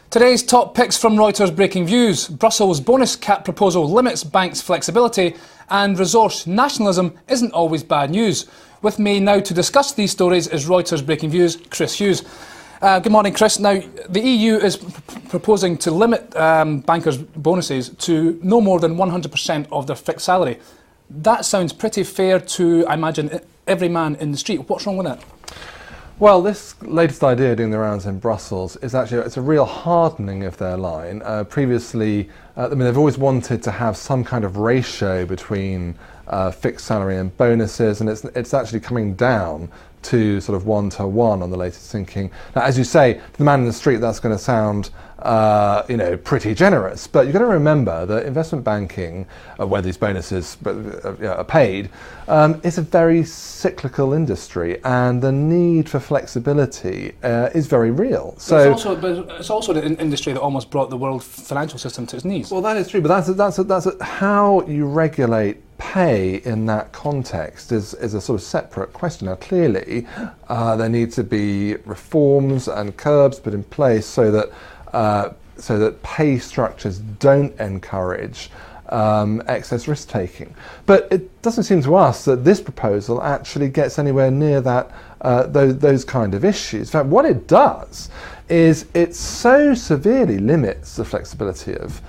Today's top picks from Reuters Breakingviews. Brussels' bonus cap proposal limits banks' flexibility, and resource nationalism isn't always bad news. With me now to discuss these stories is Reuters Breakingviews' Chris Hughes. Good morning, Chris. Now, the EU is proposing to limit bankers' bonuses to no more than 100% of their fixed salary. That sounds pretty fair to, I imagine, every man in the street. What's wrong with that? Well, this latest idea doing the rounds in Brussels is actually, it's a real hardening of their line. Previously, they've always wanted to have some kind of ratio between fixed salary and bonuses, and it's actually coming down to sort of 1-to-1 on the latest thinking. Now, as you say, to the man in the street, that's going to sound pretty generous, but you've got to remember that investment banking, where these bonuses are paid, is a very cyclical industry, and the need for flexibility is very real. So it's also an industry that almost brought the world financial system to its knees. Well, that is true, but that's how you regulate pay in that context is a sort of separate question. Now, clearly, there need to be reforms and curbs put in place so that pay structures don't encourage excess risk taking. But it doesn't seem to us that this proposal actually gets anywhere near that those kind of issues. In fact, what it does is it so severely limits the flexibility of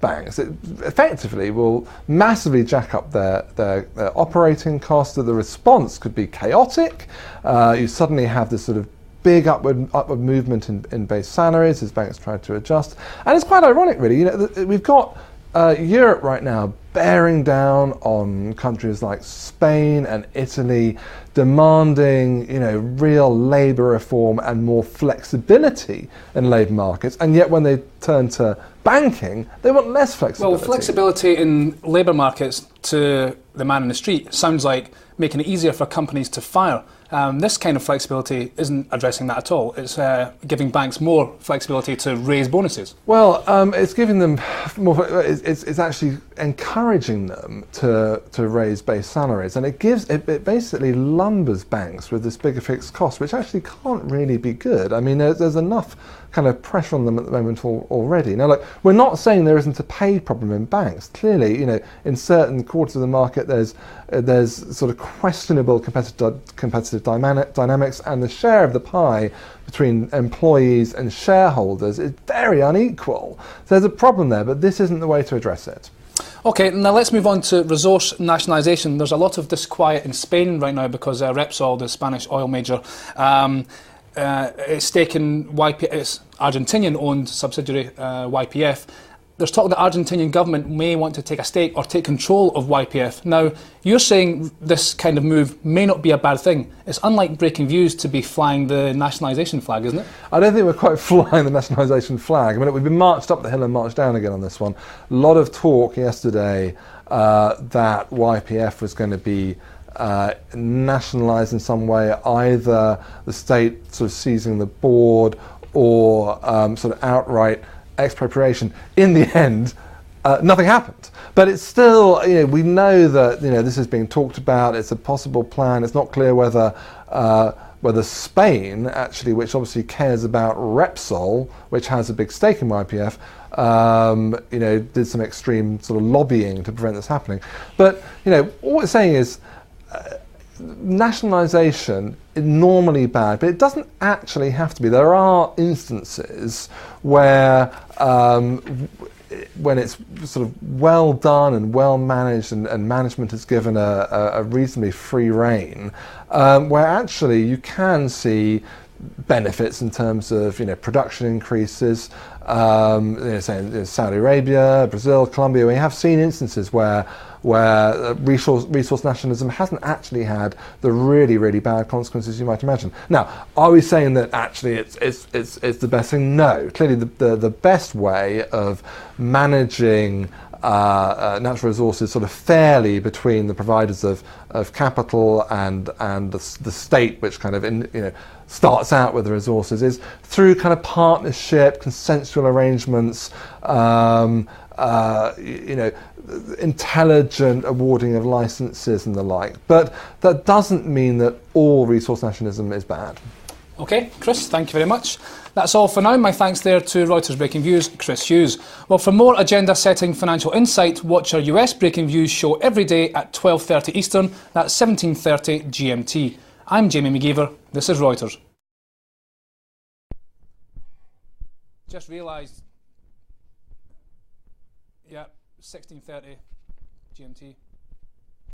banks. It effectively will massively jack up their operating costs, that the response could be chaotic. You suddenly have this sort of big upward movement in base salaries as banks try to adjust. And it's quite ironic, really. We've got Europe right now bearing down on countries like Spain and Italy, demanding real labour reform and more flexibility in labour markets, and yet when they turn to banking, they want less flexibility. Well, flexibility in labour markets to the man in the street sounds like making it easier for companies to fire. This kind of flexibility isn't addressing that at all. It's giving banks more flexibility to raise bonuses. Well, it's giving them more. It's actually encouraging them to raise base salaries, and it basically lumbers banks with this bigger fixed cost, which actually can't really be good. I mean, there's enough kind of pressure on them at the moment already. Now, look, we're not saying there isn't a pay problem in banks. Clearly, in certain quarters of the market, there's sort of questionable competitive dynamics, and the share of the pie between employees and shareholders is very unequal. So there's a problem there, but this isn't the way to address it. Okay, now let's move on to resource nationalisation. There's a lot of disquiet in Spain right now because Repsol, the Spanish oil major, it's taken its Argentinian-owned subsidiary, YPF. There's talk that the Argentinian government may want to take a stake or take control of YPF. Now, you're saying this kind of move may not be a bad thing. It's unlike Breakingviews to be flying the nationalisation flag, isn't it? I don't think we're quite flying the nationalisation flag. I mean, we've been marched up the hill and marched down again on this one. A lot of talk yesterday that YPF was going to be nationalised in some way, either the state sort of seizing the board or sort of outright expropriation. In the end, nothing happened. But it's still, we know that this is being talked about. It's a possible plan. It's not clear whether Spain, actually, which obviously cares about Repsol, which has a big stake in YPF, did some extreme sort of lobbying to prevent this happening. But all we're saying is, nationalisation is normally bad, but it doesn't actually have to be. There are instances where when it's sort of well done and well managed and management is given a reasonably free rein, where actually you can see benefits in terms of production increases. Say in Saudi Arabia, Brazil, Colombia, we have seen instances where resource nationalism hasn't actually had the really, really bad consequences you might imagine. Now, are we saying that actually it's the best thing? No. Clearly, the best way of managing natural resources sort of fairly between the providers of capital and the state, which kind of starts out with the resources, is through kind of partnership, consensual arrangements, intelligent awarding of licenses and the like. But that doesn't mean that all resource nationalism is bad. OK, Chris, thank you very much. That's all for now. My thanks there to Reuters Breaking Views, Chris Hughes. Well, for more agenda-setting financial insight, watch our US Breaking Views show every day at 12:30 Eastern. That's 17:30 GMT. I'm Jamie McGeever. This is Reuters. Just realised, yeah, 16:30 GMT.